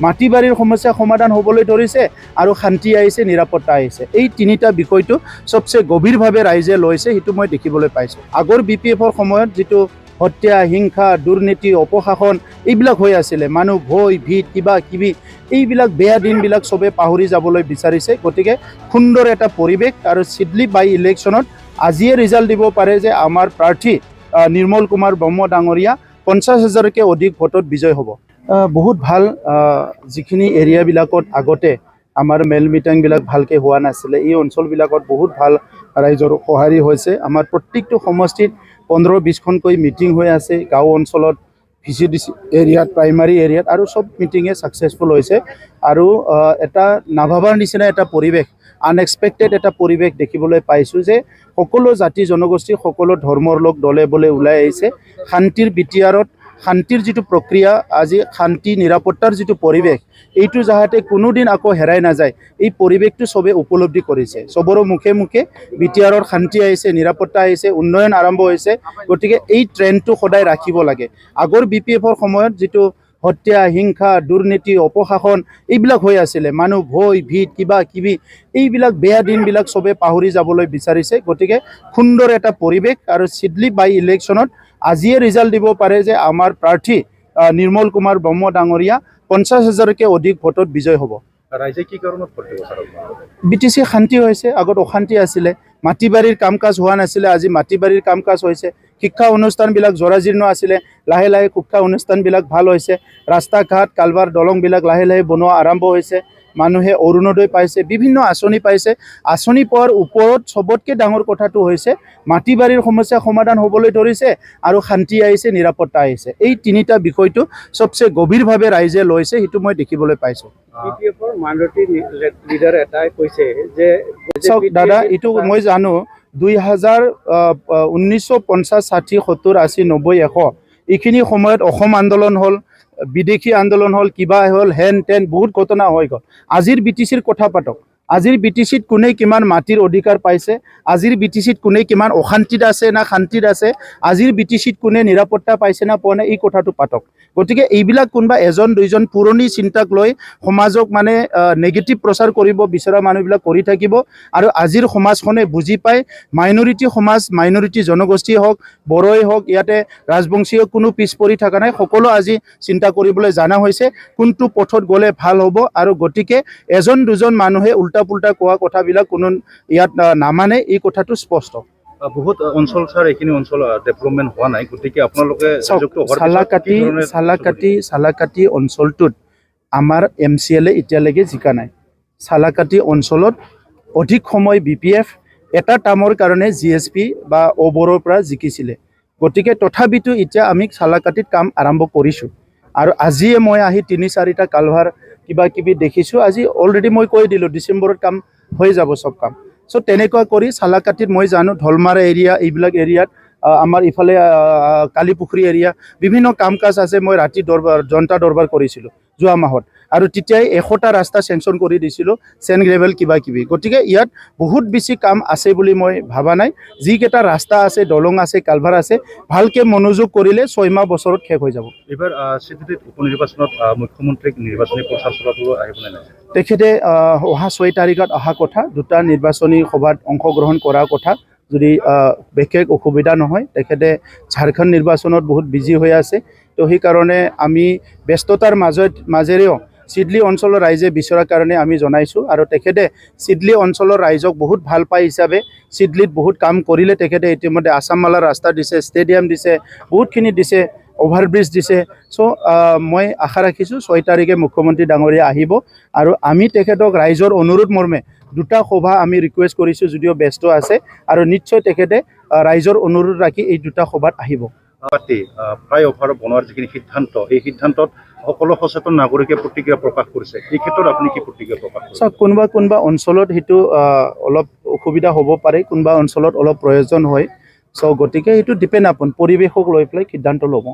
মাটি বাৰীৰ সমস্যা সমাধান হ'বলৈ ধৰিছে আৰু শান্তি আহিছে, নিৰাপত্তা আহিছে। এই তিনিটা বিষয়টো সবচে গভীৰভাৱে ৰাইজে লৈছে, সেইটো মই দেখিবলৈ পাইছোঁ। আগৰ BPFৰ সময়ত যিটো হত্যা, হিংসা, দুৰ্নীতি, অপশাসন এইবিলাক হৈ আছিলে, মানুহ ভয় ভীত কিবা কিবি এইবিলাক বেয়া দিনবিলাক চবে পাহৰি যাবলৈ বিচাৰিছে। গতিকে সুন্দৰ এটা পৰিৱেশ আৰু চিডলি বাই ইলেকশ্যনত আজিয়ে ৰিজাল্ট দিব পাৰে যে আমাৰ প্ৰাৰ্থী নিৰ্মল কুমাৰ ব্ৰহ্ম ডাঙৰীয়া 50,000কৈ অধিক ভোটত বিজয় হ'ব। বহুত ভাল, যিখিনি এৰিয়াবিলাকত আগতে আমাৰ মেল মিটিংবিলাক ভালকৈ হোৱা নাছিলে, এই অঞ্চলবিলাকত বহুত ভাল ৰাইজৰ সঁহাৰি হৈছে। আমাৰ প্ৰত্যেকটো সমষ্টিত 15-20খনকৈ মিটিং হৈ আছে, গাঁও অঞ্চলত, VCDC এৰিয়াত, প্ৰাইমাৰী এৰিয়াত, আৰু চব মিটিঙে ছাকচেছফুল হৈছে। আৰু এটা নাভাবাৰ নিচিনা এটা পৰিৱেশ, আনএক্সপেক্টেড এটা পৰিৱেশ দেখিবলৈ পাইছোঁ যে সকলো জাতি জনগোষ্ঠী, সকলো ধৰ্মৰ লোক দলে বলে ওলাই আহিছে। শান্তিৰ বিটিয়াৰত শান্তিৰ যিটো প্ৰক্ৰিয়া, আজি শান্তি নিৰাপত্তাৰ যিটো পৰিৱেশ, এইটো যাতে কোনোদিন আকৌ হেৰাই নাযায়, এই পৰিৱেশটো চবে উপলব্ধি কৰিছে। চবৰে মুখে মুখে বিটিয়াৰৰ শান্তি আহিছে, নিৰাপত্তা আহিছে, উন্নয়ন আৰম্ভ হৈছে। গতিকে এই ট্ৰেণ্ডটো সদায় ৰাখিব লাগে। আগৰ BPFৰ সময়ত যিটো হত্যা, হিংসা, দুৰ্নীতি, অপশাসন এইবিলাক হৈ আছিলে, মানুহ ভয় ভীত কিবা কিবি এইবিলাক বেয়া দিনবিলাক চবে পাহৰি যাবলৈ বিচাৰিছে। গতিকে সুন্দৰ এটা পৰিৱেশ আৰু চিডলি বাই ইলেকশ্যনত আজিয়ে ৰিজাল্ট দিব পাৰে যে আমাৰ প্ৰাৰ্থী নিৰ্মল কুমাৰ ব্ৰহ্ম ডাঙৰীয়া 50,000কৈ অধিক ভোটত বিজয় হ'ব। ৰাইজে কি কাৰণত ভোট দিব? BTC শান্তি হৈছে, আগত অশান্তি আছিলে, মাটি বাৰীৰ কাম কাজ হোৱা নাছিলে, আজি মাটি বাৰীৰ কাম কাজ হৈছে। শিক্ষা অনুষ্ঠানবিলাক জৰাজীৰ্ণ আছিলে, লাহে লাহে শিক্ষা অনুষ্ঠানবিলাক ভাল হৈছে। ৰাস্তা ঘাট, কালভাৰ, দলংবিলাক লাহে লাহে বনোৱা আৰম্ভ হৈছে। মানুহে অৰুণোদয় পাইছে, বিভিন্ন আঁচনি পাইছে। আঁচনি পোৱাৰ ওপৰত চবতকৈ ডাঙৰ কথাটো হৈছে মাটি বাৰীৰ সমস্যা সমাধান হ'বলৈ ধৰিছে আৰু শান্তি আহিছে, নিৰাপত্তা আহিছে। এই তিনিটা বিষয়টো সবচে গভীৰভাৱে ৰাইজে লৈছে, সেইটো মই দেখিবলৈ পাইছোঁ। BPFৰ মাইনৰিটি লিডাৰ এটাই কৈছে যে চাওক দাদা, এইটো মই জানো 1950, 60, 70, 80, 90, 100 এইখিনি সময়ত অসম আন্দোলন হ'ল, বিদেশী আন্দোলন হ'ল, কিবা হ'ল, হেন তেন বহুত ঘটনা হৈ গ'ল। আজিৰ BTCৰ কথা পাতক। আজিৰ BTCত কোনে কিমান মাটিৰ অধিকাৰ পাইছে, আজিৰ BTCত কোনে কিমান অশান্তিত আছে না শান্তিত আছে, আজিৰ BTCত কোনে নিৰাপত্তা পাইছে না পোৱা নাই, এই কথাটো পাতক। গতিকে এইবিলাক কোনোবা এজন দুইজন পুৰণি চিন্তাক লৈ সমাজক মানে নেগেটিভ প্ৰচাৰ কৰিব বিচৰা মানুহবিলাক কৰি থাকিব। আৰু আজিৰ সমাজখনে বুজি পায়, মাইনৰিটি সমাজ, মাইনৰিটি জনগোষ্ঠী হওক, বড়োই হওক, ইয়াতে ৰাজবংশীয় কোনো পিছ পৰি থকা নাই, সকলো আজি চিন্তা কৰিবলৈ জানা হৈছে কোনটো পথত গ'লে ভাল হ'ব। আৰু গতিকে এজন দুজন মানুহে উল্টা পুল্টা কোৱা কথাবিলাক কোনো ইয়াত নামানে, এই কথাটো স্পষ্ট। বহুত অঞ্চল ছাৰ, এইখিনি অঞ্চল ডেভেলপমেণ্ট হোৱা নাই, গতিকে আপোনালোকে চালাকাটি অঞ্চলটোত আমাৰ MCLA এতিয়ালৈকে জিকা নাই। চালাকাটি অঞ্চলত অধিক সময় BPF এটা টাৰ্মৰ কাৰণে GSP বা অবৰৰ পৰা জিকিছিলে। গতিকে তথাপিতো এতিয়া আমি চালাকাটিত কাম আৰম্ভ কৰিছোঁ। আৰু আজিয়ে মই আহি 3-4টা কালভাৰ কিবা কিবি দেখিছোঁ। আজি অলৰেডি মই কৈ দিলোঁ ডিচেম্বৰত কাম হৈ যাব চব কাম। চ' তেনেকুৱা কৰি চালাকাটিত মই জানো ঢলমাৰা এৰিয়া, এইবিলাক এৰিয়াত আমাৰ ইফালে কালীপুখুৰী এৰিয়া বিভিন্ন কাম কাজ আছে। মই ৰাতি জনতা দৰবাৰ কৰিছিলোঁ যোৱা মাহত, আৰু তেতিয়াই 100টা ৰাস্তা চেংচন কৰি দিছিলোঁ, চেণ্ড গ্ৰেভেল কিবা কিবি। গতিকে ইয়াত বহুত বেছি কাম আছে বুলি মই ভাবা নাই। যিকেইটা ৰাস্তা আছে, দলং আছে, কালভাৰ আছে, ভালকৈ মনোযোগ কৰিলে 6 মাহ বছৰত শেষ হৈ যাব। এইবাৰ চিডলিত উপ নিৰ্বাচনত মুখ্যমন্ত্ৰীক নিৰ্বাচনী প্ৰচাৰ চলাবলৈ আহিব নে নাই? তেখেতে অহা 6 তাৰিখত অহা কথা, 2টা নিৰ্বাচনী সভাত অংশগ্ৰহণ কৰাৰ কথা। যদি বিশেষ অসুবিধা নহয়, তেখেতে ঝাৰখণ্ড নিৰ্বাচনত বহুত বিজি হৈ আছে। তো সেইকাৰণে আমি ব্যস্ততাৰ মাজেৰেও চিডলি অঞ্চলৰ ৰাইজে বিচৰাৰ কাৰণে আমি জনাইছোঁ। আৰু তেখেতে চিডলি অঞ্চলৰ ৰাইজক বহুত ভাল পাই হিচাপে চিডলিত বহুত কাম কৰিলে। তেখেতে ইতিমধ্যে আছামমালাৰ ৰাস্তা দিছে, ষ্টেডিয়াম দিছে, বহুতখিনি দিছে, অভাৰব্ৰিজ দিছে। চ' মই আশা ৰাখিছোঁ 6 তাৰিখে মুখ্যমন্ত্ৰী ডাঙৰীয়া আহিব। আৰু আমি তেখেতক ৰাইজৰ অনুৰোধ মৰ্মে 2টা সভা আমি ৰিকুৱেষ্ট কৰিছোঁ, যদিও ব্যস্ত আছে, আৰু নিশ্চয় তেখেতে ৰাইজৰ অনুৰোধ ৰাখি এই 2টা সভাত আহিব। ফ্লাইঅভাৰ বনোৱাৰ যিখিনি সিদ্ধান্ত, এই সিদ্ধান্তত সকলো সচেতন নাগৰিকে প্ৰতিক্ৰিয়া প্ৰকাশ কৰিছে। এই ক্ষেত্ৰত আপুনি কি প্ৰতিক্ৰিয়া প্ৰকাশ কৰিছে? চাওক, কোনোবা অঞ্চলত সেইটো অলপ অসুবিধা হ'ব পাৰে, কোনোবা অঞ্চলত অলপ প্ৰয়োজন হয়। চ' গতিকে সেইটো ডিপেণ্ড আপন পৰিৱেশক লৈ পেলাই সিদ্ধান্ত ল'ব।